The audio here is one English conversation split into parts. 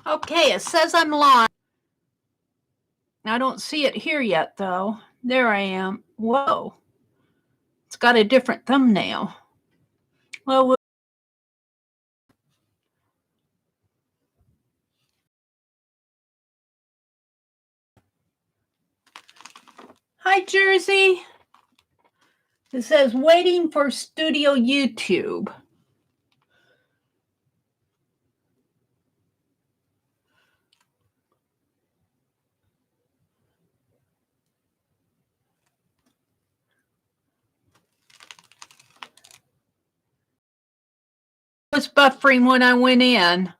Okay, it says I'm live. I don't see it here yet, though. There I am. Whoa. It's got a different thumbnail. Well, hi, Jersey. It says waiting for Studio YouTube. It was buffering when I went in.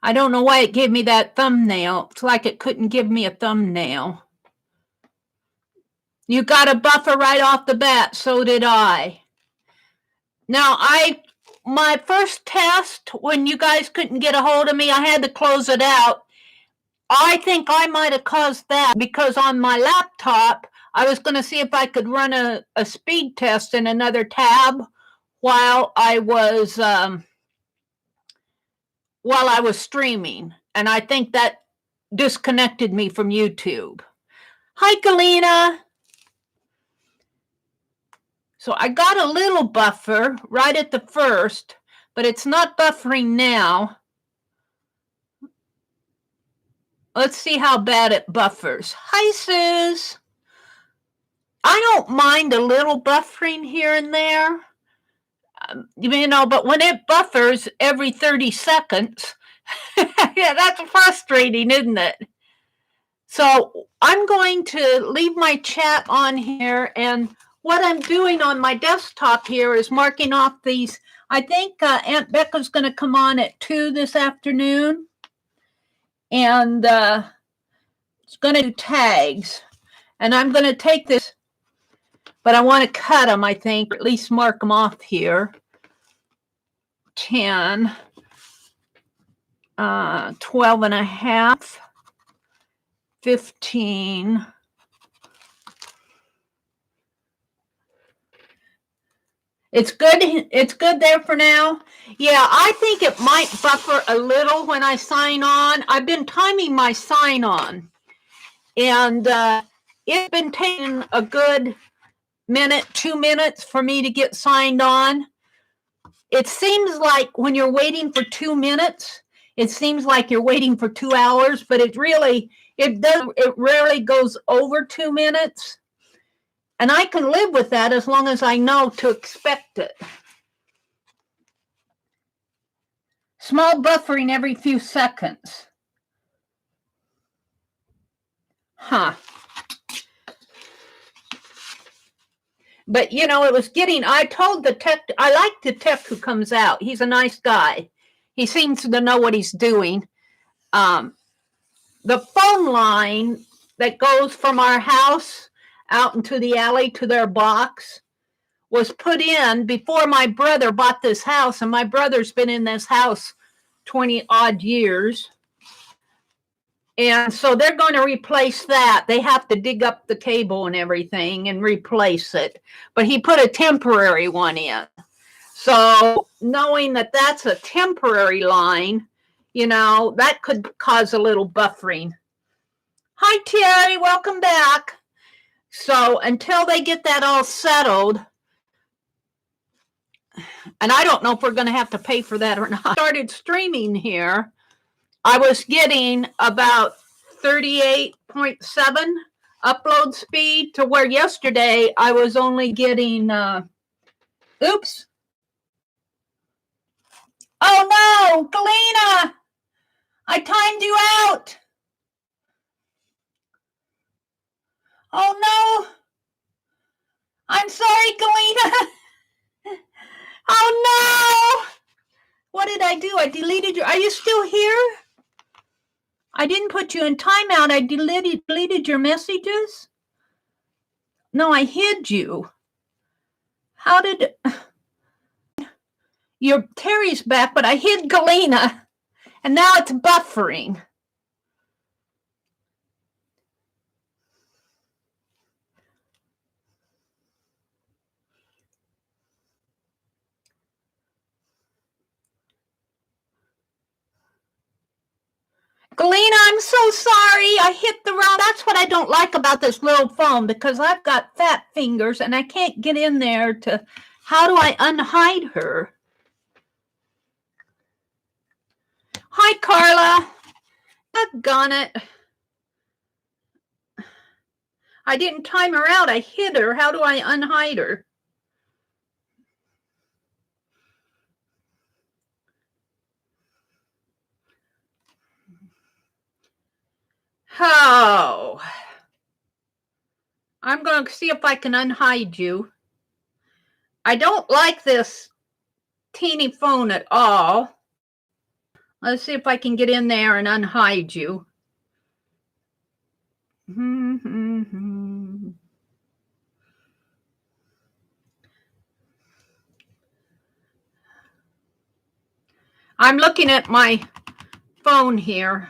I don't know why it gave me that thumbnail. It's like it couldn't give me a thumbnail. You got a buffer right off the bat. So did I. Now, my first test, when you guys couldn't get a hold of me, I had to close it out. I think I might have caused that because on my laptop, I was going to see if I could run a speed test in another tab while I was streaming. And I think that disconnected me from YouTube. Hi, Galena. So I got a little buffer right at the first, but it's not buffering now. Let's see how bad it buffers. Hi, Suze. I don't mind a little buffering here and there, but when it buffers every 30 seconds, yeah, that's frustrating, isn't it? So I'm going to leave my chat on here, and what I'm doing on my desktop here is marking off these. I think Aunt Becca's going to come on at 2 this afternoon, and it's going to do tags. And I'm going to take this, but I want to cut them, I think, or at least mark them off here. 10, 12 and a half, 15. It's good. It's good there for now. Yeah, I think it might buffer a little when I sign on. I've been timing my sign on, and it's been taking a good minute, 2 minutes for me to get signed on. It seems like when you're waiting for 2 minutes, it seems like you're waiting for 2 hours, but it rarely goes over 2 minutes. And I can live with that as long as I know to expect it. Small buffering every few seconds. Huh. But, it was I told the tech, I like the tech who comes out. He's a nice guy. He seems to know what he's doing. The phone line that goes from our house out into the alley to their box was put in before my brother bought this house, and my brother's been in this house 20 odd years. And so they're going to replace that. They have to dig up the cable and everything and replace it. But he put a temporary one in. So knowing that that's a temporary line, that could cause a little buffering. Hi, Terry. Welcome back. So until they get that all settled, and I don't know if we're going to have to pay for that or not. I started streaming here. I was getting about 38.7 upload speed to where yesterday I was only getting, oops. Oh no, Galena, I timed you out. Oh no, I'm sorry, Galena. Oh no, what did I do? I deleted your, are you still here? I didn't put you in timeout. I deleted your messages. No, I hid you. How did... Terry's back, but I hid Galena, and now it's buffering. Galena, I'm so sorry. I hit the wrong. That's what I don't like about this little phone, because I've got fat fingers and I can't get in there to. How do I unhide her? Hi, Carla. Doggone it. I didn't time her out. I hit her. How do I unhide her? Oh. I'm going to see if I can unhide you. I don't like this teeny phone at all. Let's see if I can get in there and unhide you. I'm looking at my phone here.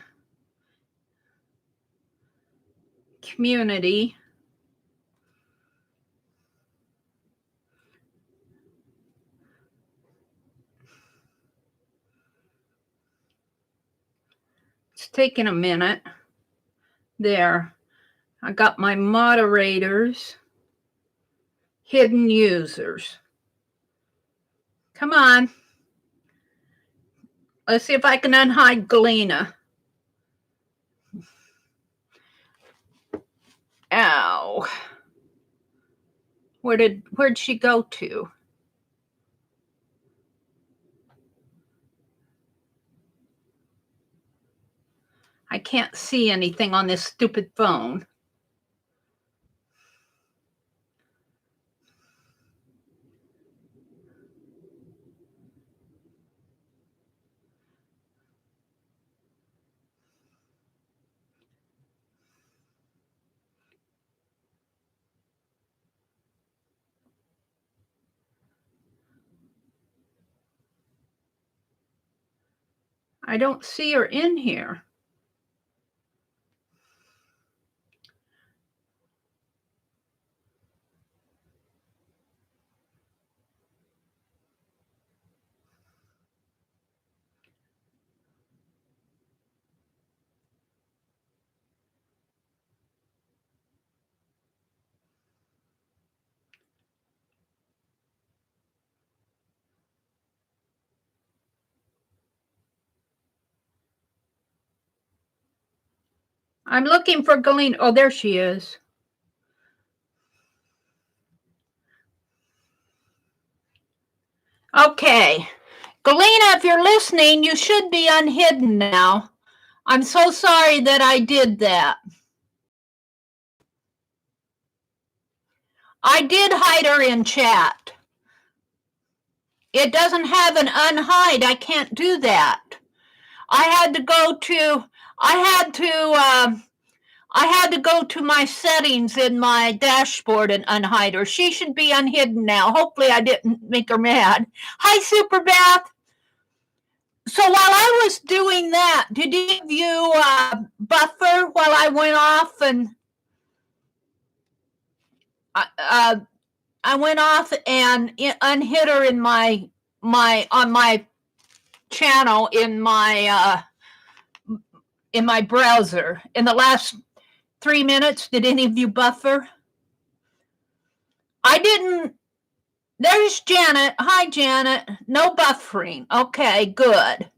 Community. It's taking a minute. There. I got my moderators. Hidden users. Come on. Let's see if I can unhide Galena. Ow. Where'd she go to? I can't see anything on this stupid phone. I don't see her in here. I'm looking for Galena. Oh, there she is. Okay. Galena, if you're listening, you should be unhidden now. I'm so sorry that I did that. I did hide her in chat. It doesn't have an unhide. I can't do that. I had to go to my settings in my dashboard and unhide her. She should be unhidden now. Hopefully I didn't make her mad. Hi, Superbath. So while I was doing that, did you buffer while I went off and I went off and unhid her in my on my channel in my browser in the last 3 minutes? Did any of you buffer? I didn't. There's Janet. Hi, Janet. No buffering. Okay, good.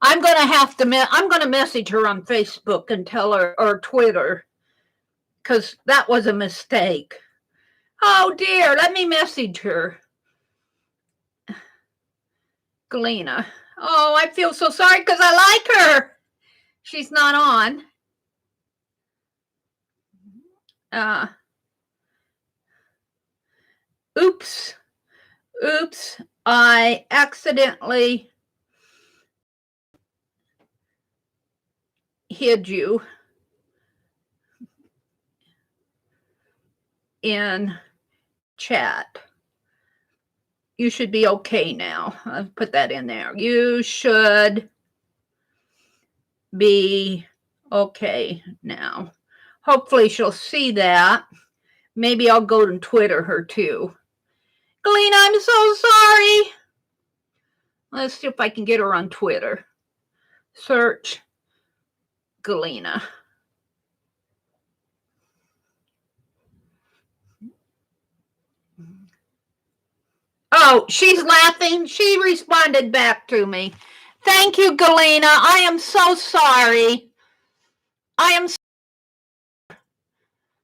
I'm gonna message her on Facebook and tell her, or Twitter, because that was a mistake. Oh dear, let me message her. Galena. Oh, I feel so sorry because I like her. She's not on. Oops. I accidentally hid you in chat. You should be okay now. I'll put that in there. You should be okay now. Hopefully she'll see that. Maybe I'll go to Twitter her too. Galena, I'm so sorry. Let's see if I can get her on Twitter. Search Galena. Oh, she's laughing. She responded back to me. Thank you, Galena. I am so sorry. I am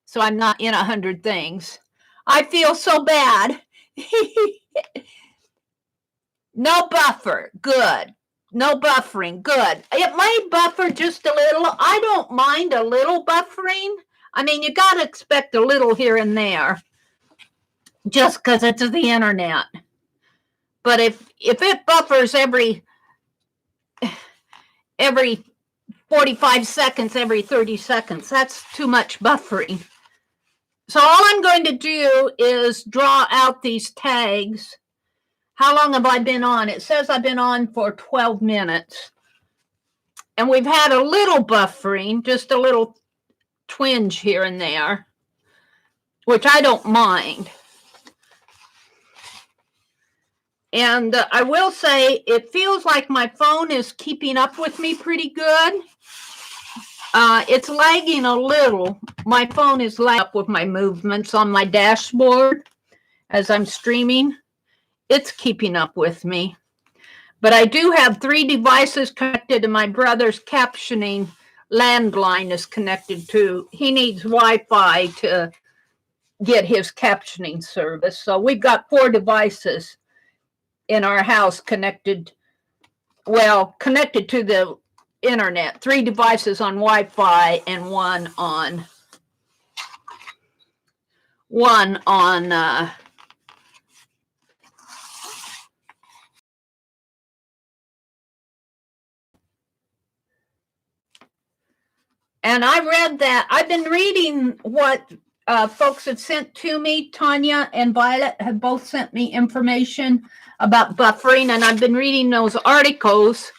so I'm not in 100 things. I feel so bad. No buffer. Good. No buffering. Good. It may buffer just a little. I don't mind a little buffering. I mean, you got to expect a little here and there just because it's the internet. But if it buffers every 45 seconds, every 30 seconds, that's too much buffering. So all I'm going to do is draw out these tags. How long have I been on? It says I've been on for 12 minutes. And we've had a little buffering, just a little twinge here and there, which I don't mind. And I will say it feels like my phone is keeping up with me pretty good. It's lagging a little. My phone is lagging up with my movements on my dashboard as I'm streaming. It's keeping up with me. But I do have 3 devices connected to my brother's captioning landline is connected to. He needs Wi-Fi to get his captioning service. So we've got 4 devices in our house connected to the internet. 3 devices on Wi-Fi and one on and I read that. I've been reading what folks have sent to me. Tanya and Violet have both sent me information about buffering, and I've been reading those articles.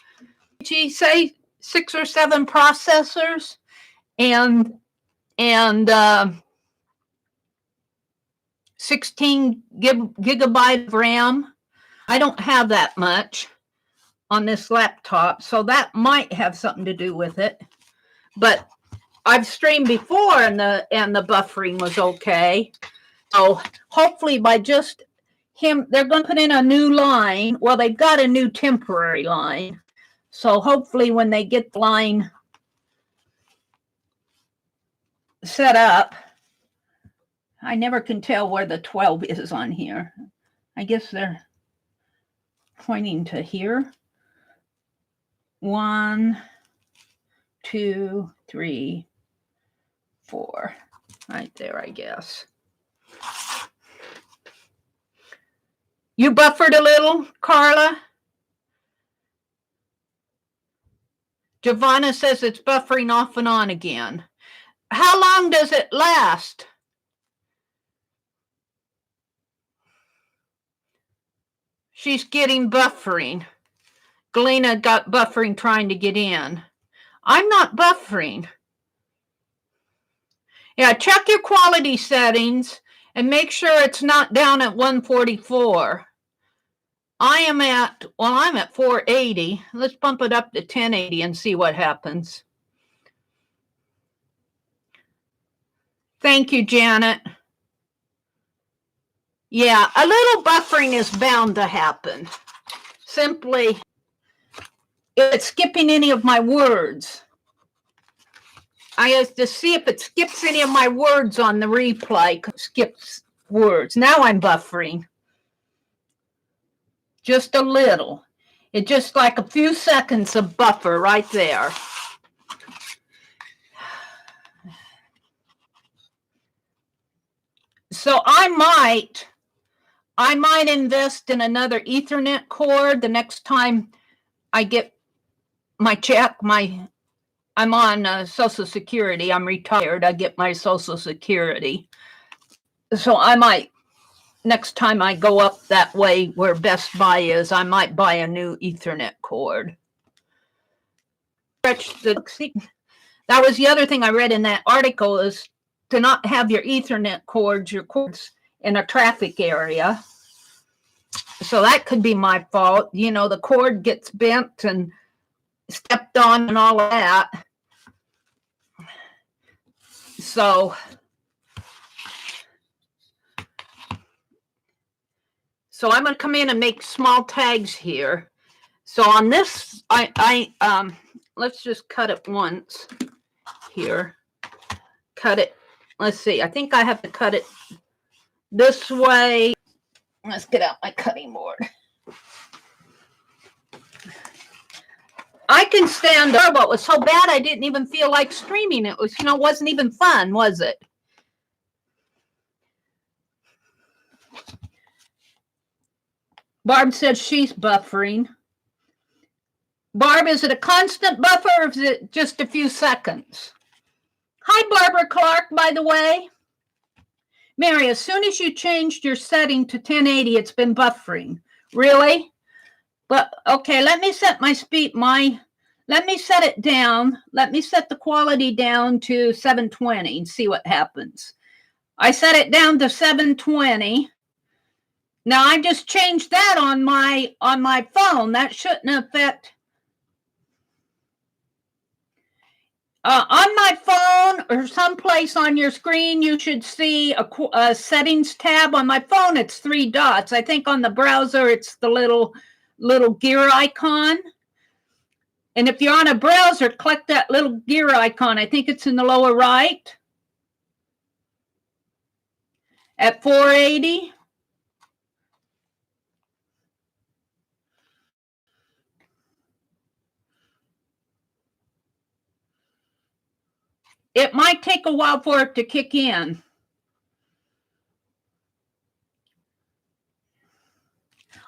She say 6 or 7 processors and 16 gigabyte of RAM. I don't have that much on this laptop, so that might have something to do with it. But I've streamed before, and the buffering was okay. So hopefully by just him, they're going to put in a new line. Well, they've got a new temporary line. So hopefully when they get the line set up, I never can tell where the 12 is on here. I guess they're pointing to here. 1, 2, 3, 4. Right there, I guess. You buffered a little, Carla? Giovanna says it's buffering off and on again. How long does it last? She's getting buffering. Galena got buffering trying to get in. I'm not buffering. Yeah, check your quality settings and make sure it's not down at 144. I'm at 480. Let's bump it up to 1080 and see what happens. Thank you, Janet. Yeah, a little buffering is bound to happen. Simply, it's skipping any of my words. I have to see if it skips any of my words on the replay. Skips words. Now I'm buffering. Just a little. It's just like a few seconds of buffer right there. So I might invest in another Ethernet cord the next time I get my check. I'm on Social Security. I'm retired. I get my Social Security. So I might, next time I go up that way where Best Buy is, I might buy a new Ethernet cord. That was the other thing I read in that article, is to not have your Ethernet cords, your cords in a traffic area. So that could be my fault. You know, the cord gets bent and stepped on and all of that. So I'm going to come in and make small tags here. So on this, let's just cut it once here. Cut it. Let's see. I think I have to cut it this way. Let's get out my cutting board. I can stand up. What was so bad I didn't even feel like streaming. It was, wasn't even fun, was it? Barb says she's buffering. Barb, is it a constant buffer or is it just a few seconds? Hi, Barbara Clark, by the way. Mary, as soon as you changed your setting to 1080, it's been buffering. Really? But okay, let me set my speed, let me set it down. Let me set the quality down to 720 and see what happens. I set it down to 720. Now I just changed that on my phone. That shouldn't affect. On my phone or someplace on your screen, you should see a settings tab. On my phone, it's 3 dots. I think on the browser, it's the little gear icon. And if you're on a browser, click that little gear icon. I think it's in the lower right at 480. It might take a while for it to kick in.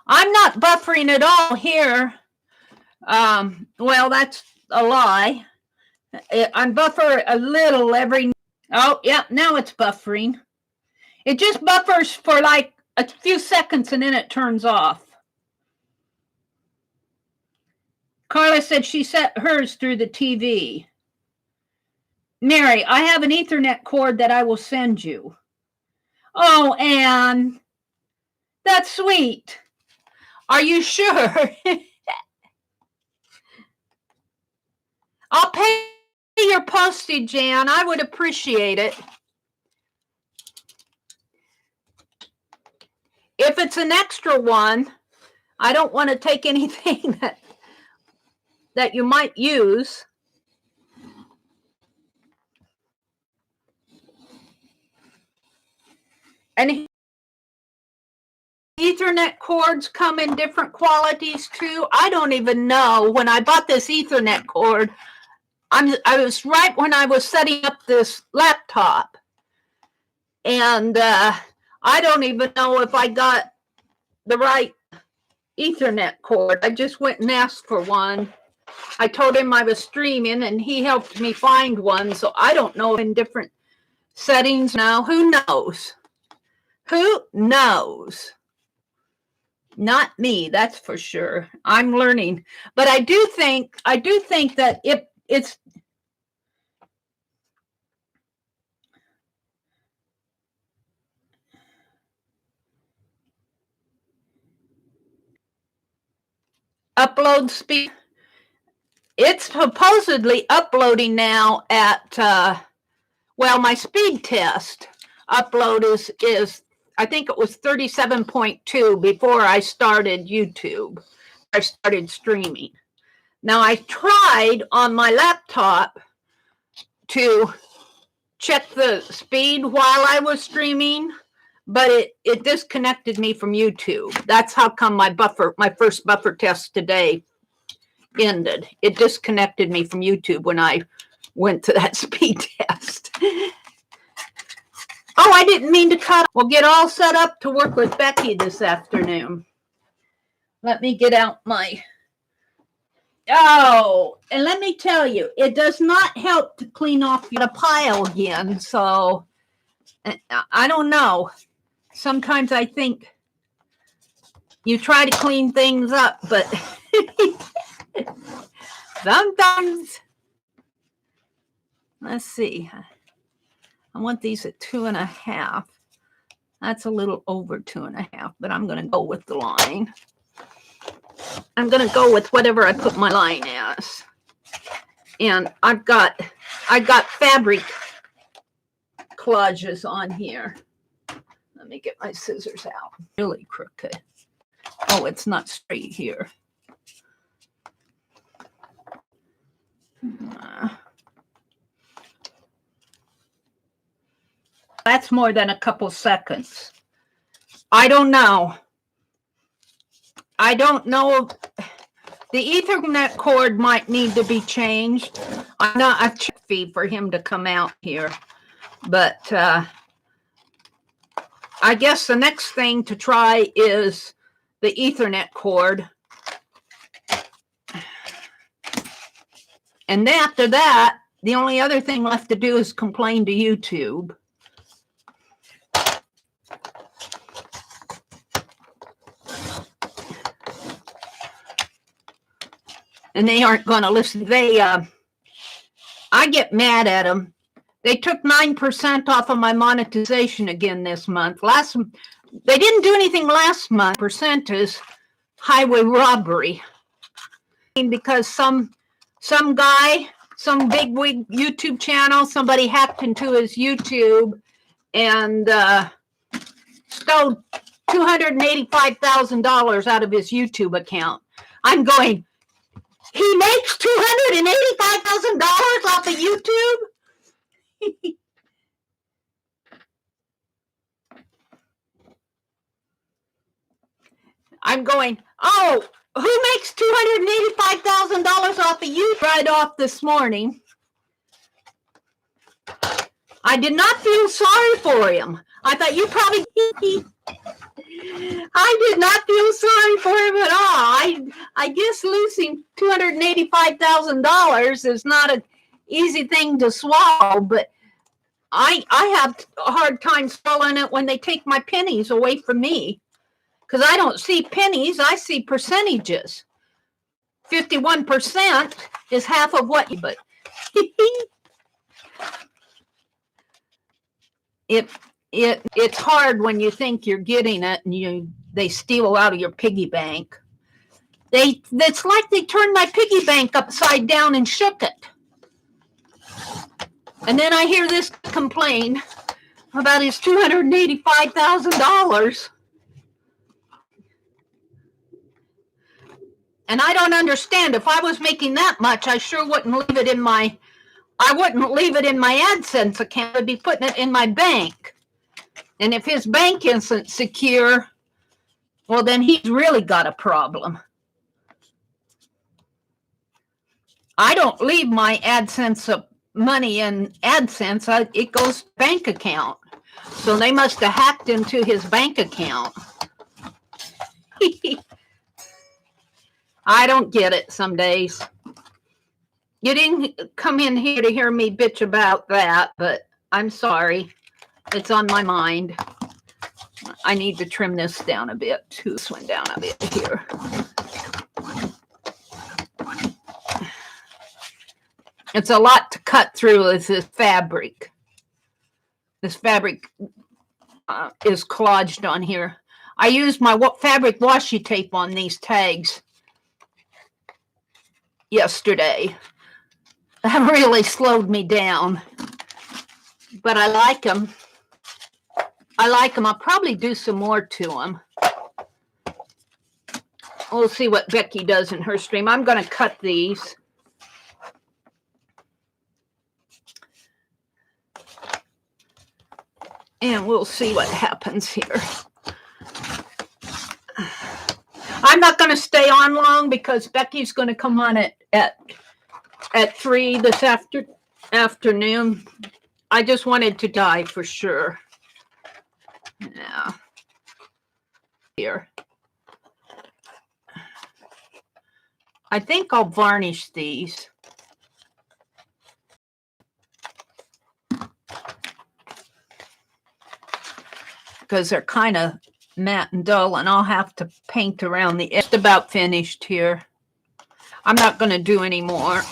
I'm not buffering at all here. Well, that's a lie. I buffer a little every. Oh, yeah, now it's buffering. It just buffers for like a few seconds and then it turns off. Carla said she set hers through the TV. Mary, I have an Ethernet cord that I will send you. Oh, Anne, that's sweet. Are you sure? I'll pay your postage, Jan. I would appreciate it. If it's an extra one, I don't want to take anything that you might use. And Ethernet cords come in different qualities too. I don't even know. When I bought this Ethernet cord, I was right when I was setting up this laptop. And I don't even know if I got the right Ethernet cord. I just went and asked for one. I told him I was streaming and he helped me find one. So I don't know in different settings now. Who knows? Who knows? Not me, that's for sure. I'm learning. But I do think that it's upload speed. It's supposedly uploading now at well, my speed test upload is I think it was 37.2 before I started YouTube. I started streaming. Now I tried on my laptop to check the speed while I was streaming, but it disconnected me from YouTube. That's how come my first buffer test today ended. It disconnected me from YouTube when I went to that speed test. Oh, I didn't mean to cut. We'll get all set up to work with Becky this afternoon. Let me get out my... Oh, and let me tell you, it does not help to clean off the pile again. So, I don't know. Sometimes I think you try to clean things up, but sometimes... Let's see. I want these at 2.5. That's a little over 2.5, but I'm going to go with the line. I'm going to go with whatever I put my line as. And I got fabric collages on here. Let me get my scissors out. Really crooked. Oh, it's not straight here. That's more than a couple seconds. I don't know. I don't know. The Ethernet cord might need to be changed. I'm not a check fee for him to come out here, but I guess the next thing to try is the Ethernet cord. And then after that, the only other thing left to do is complain to YouTube. And they aren't going to listen. I get mad at them. They took 9% off of my monetization again this month. They didn't do anything last month. Percent is highway robbery. Because some guy, some bigwig YouTube channel, somebody hacked into his YouTube and stole $285,000 out of his YouTube account. I'm going, he makes $285,000 off of YouTube? I'm going, oh, who makes $285,000 off of YouTube right off this morning? I did not feel sorry for him. I thought you probably... I did not feel sorry for him at all. I guess losing $285,000 is not an easy thing to swallow, but I have a hard time swallowing it when they take my pennies away from me, because I don't see pennies, I see percentages. 51% is half of what you, but it's hard when you think you're getting it and they steal out of your piggy bank. It's like they turned my piggy bank upside down and shook it. And then I hear this complain about his $285,000. And I don't understand. If I was making that much, I sure wouldn't leave it in my AdSense account. I'd be putting it in my bank. And if his bank isn't secure, well, then he's really got a problem. I don't leave my AdSense money in AdSense. It goes to bank account. So they must have hacked into his bank account. I don't get it some days. You didn't come in here to hear me bitch about that, but I'm sorry. It's on my mind. I need to trim this down a bit, too. This one down a bit here. It's a lot to cut through with this fabric. This fabric is collaged on here. I used my fabric washi tape on these tags yesterday. That really slowed me down. But I like them. I'll probably do some more to them. We'll see what Becky does in her stream. I'm going to cut these. And we'll see what happens here. I'm not going to stay on long because Becky's going to come on at 3 this afternoon. I just wanted to die for sure. Yeah. Here. I think I'll varnish these. Because they're kind of matte and dull, and I'll have to paint around the edge. Just about finished here. I'm not going to do any more.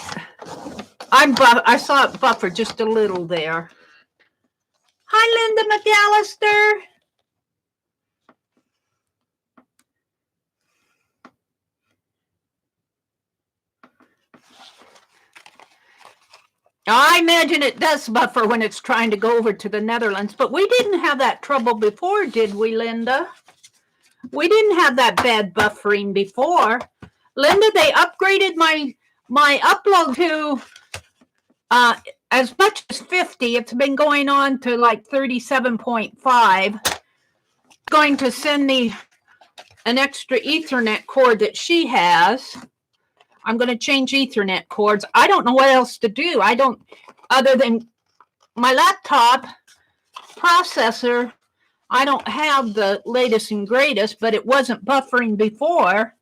I saw it buffer just a little there. Hi, Linda McAllister. I imagine it does buffer when it's trying to go over to the Netherlands, but we didn't have that trouble before, did we, Linda? We didn't have that bad buffering before. Linda, they upgraded my upload to as much as 50. It's been going on to like 37.5. Going to send me an extra Ethernet cord that she has. I'm going to change Ethernet cords. I don't know what else to do. I don't, other than my laptop processor, I don't have the latest and greatest, but it wasn't buffering before.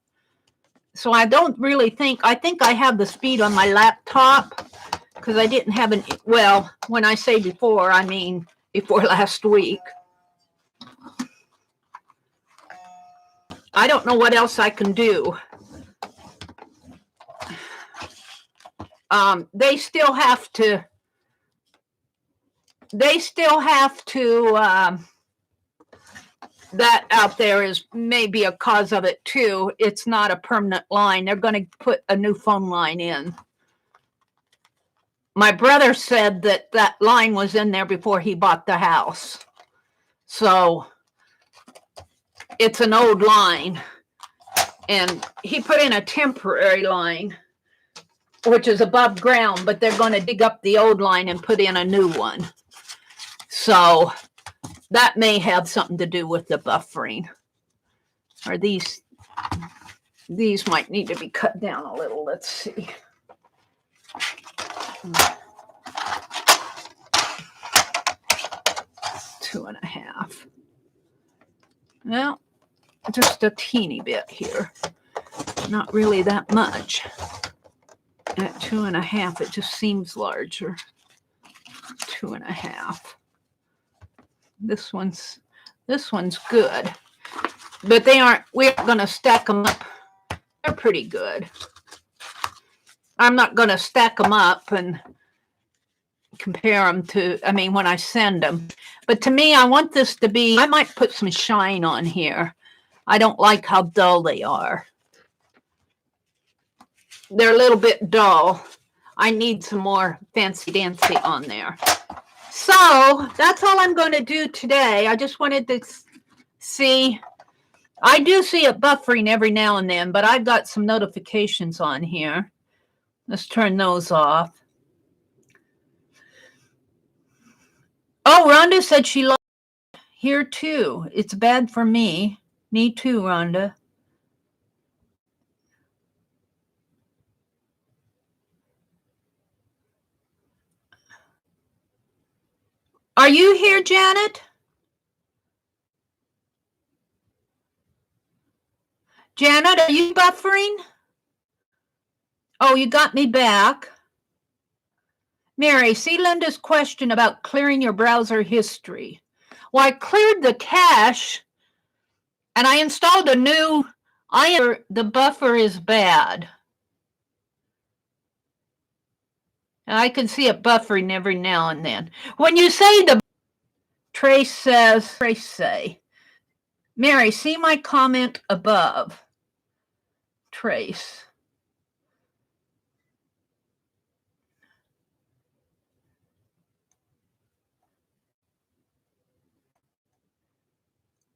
So I don't really think, I think I have the speed on my laptop because I didn't have an, well, when I say before, I mean before last week. I don't know what else I can do. They still have to, that out there is maybe a cause of it too. It's not a permanent line. They're going to put a new phone line in. My brother said that that line was in there before he bought the house. So it's an old line. And he put in a temporary line, which is above ground, but they're going to dig up the old line and put in a new one. So that may have something to do with the buffering. Or these might need to be cut down a little. Let's see. Two and a half. Well, just a teeny bit here. Not really that much. At 2.5, it just seems larger. 2.5. This one's good, but we aren't going to stack them up. They're pretty good. I'm not going to stack them up and compare them to, I mean, when I send them. But to me, I want this to be, I might put some shine on here. I don't like how dull they are. They're a little bit dull. I need some more fancy dancy on there. So that's all I'm going to do today. I just wanted to see. I do see it buffering every now and then, but I've got some notifications on here. Let's turn those off. Oh, Rhonda said she liked it here too. It's bad for me. Me too, Rhonda. Are you here, Janet? Janet, are you buffering? Oh, you got me back. Mary, see Linda's question about clearing your browser history. Well, I cleared the cache and I installed a new, the buffer is bad. And I can see it buffering every now and then. When you say Trace say, Mary, see my comment above. Trace.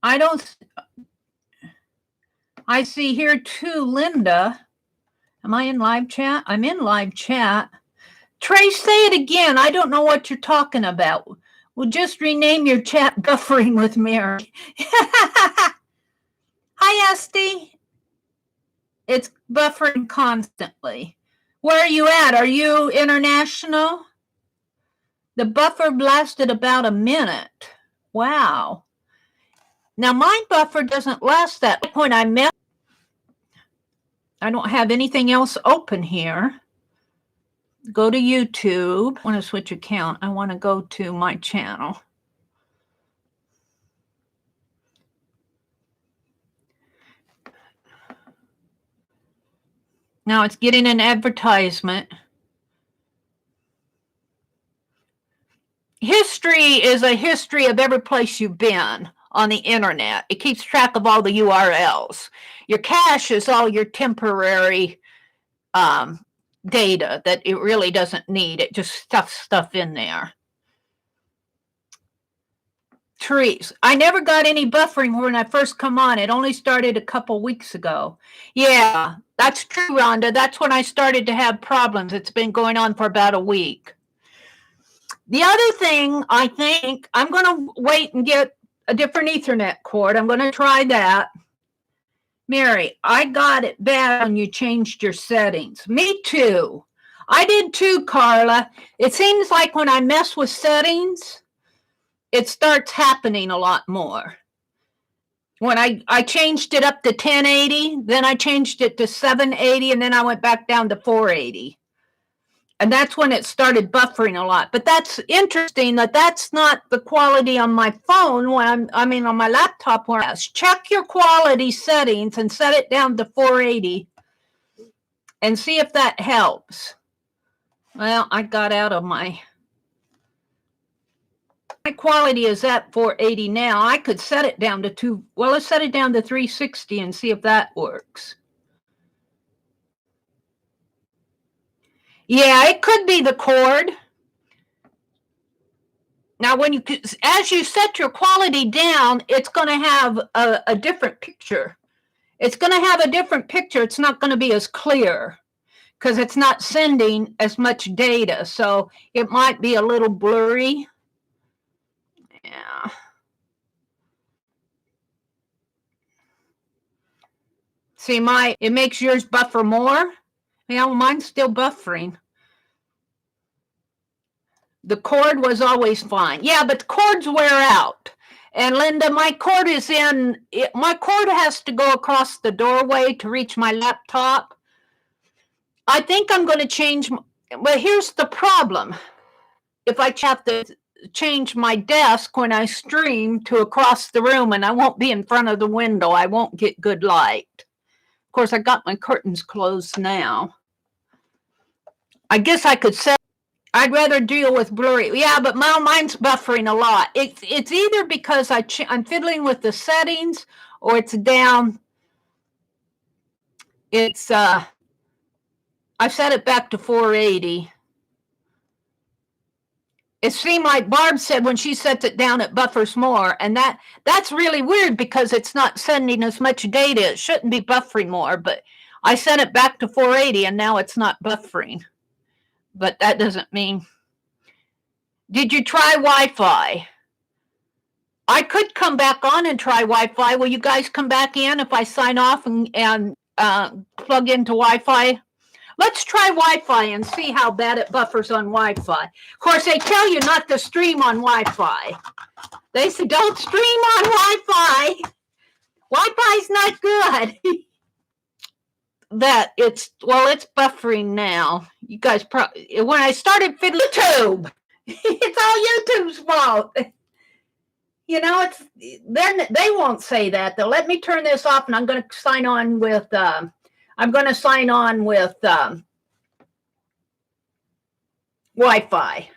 I see here too, Linda. Am I in live chat? I'm in live chat. Trace, say it again. I don't know what you're talking about. We'll just rename your chat Buffering with Mary. Hi, Esty. It's buffering constantly. Where are you at? Are you international? The buffer lasted about a minute. Wow. Now, my buffer doesn't last that point. I don't have anything else open here. Go to YouTube. I want to switch account. I want to go to my channel. Now it's getting an advertisement. History is a history of every place you've been on the internet. It keeps track of all the URLs. Your cache is all your temporary data that it really doesn't need. It just stuffs stuff in there. Trees. I never got any buffering when I first come on. It only started a couple weeks ago. Yeah, that's true, Rhonda. That's when I started to have problems. It's been going on for about a week. The other thing, I think, I'm going to wait and get a different Ethernet cord. I'm going to try that. Mary, I got it bad when you changed your settings. Me too. I did too, Carla. It seems like when I mess with settings, it starts happening a lot more. When I changed it up to 1080, then I changed it to 780, and then I went back down to 480. And that's when it started buffering a lot. But that's interesting that that's not the quality on my phone when on my laptop. Where check your quality settings and set it down to 480 and see if that helps. Well, I got out of my quality is at 480 now. I could set it down to let's set it down to 360 and see if that works. Yeah, it could be the cord. Now, as you set your quality down, it's going to have a different picture. It's going to have a different picture. It's not going to be as clear because it's not sending as much data. So it might be a little blurry. Yeah. See, it makes yours buffer more. Yeah, well, mine's still buffering. The cord was always fine. Yeah, but the cords wear out. And Linda, my cord has to go across the doorway to reach my laptop. I think I'm going to change. But here's the problem. If I have to change my desk when I stream to across the room and I won't be in front of the window, I won't get good light. Of course, I got my curtains closed now. I guess I could set. I'd rather deal with blurry. Yeah, but mine's buffering a lot. It's either because I'm fiddling with the settings or it's down. It's I set it back to 480. It seemed like Barb said when she sets it down, it buffers more. And that's really weird because it's not sending as much data. It shouldn't be buffering more, but I set it back to 480 and now it's not buffering. But that doesn't mean. Did you try Wi-Fi? I could come back on and try Wi-Fi. Will you guys come back in if I sign off and plug into Wi-Fi? Let's try Wi-Fi and see how bad it buffers on Wi-Fi. Of course, they tell you not to stream on Wi-Fi. They say, don't stream on Wi-Fi. Wi-Fi's not good. It's buffering now. You guys when I started fiddling YouTube, it's all YouTube's fault. You know, they won't say that though. Let me turn this off and I'm going to sign on with Wi-Fi.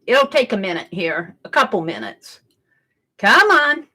It'll take a minute here, a couple minutes. Come on.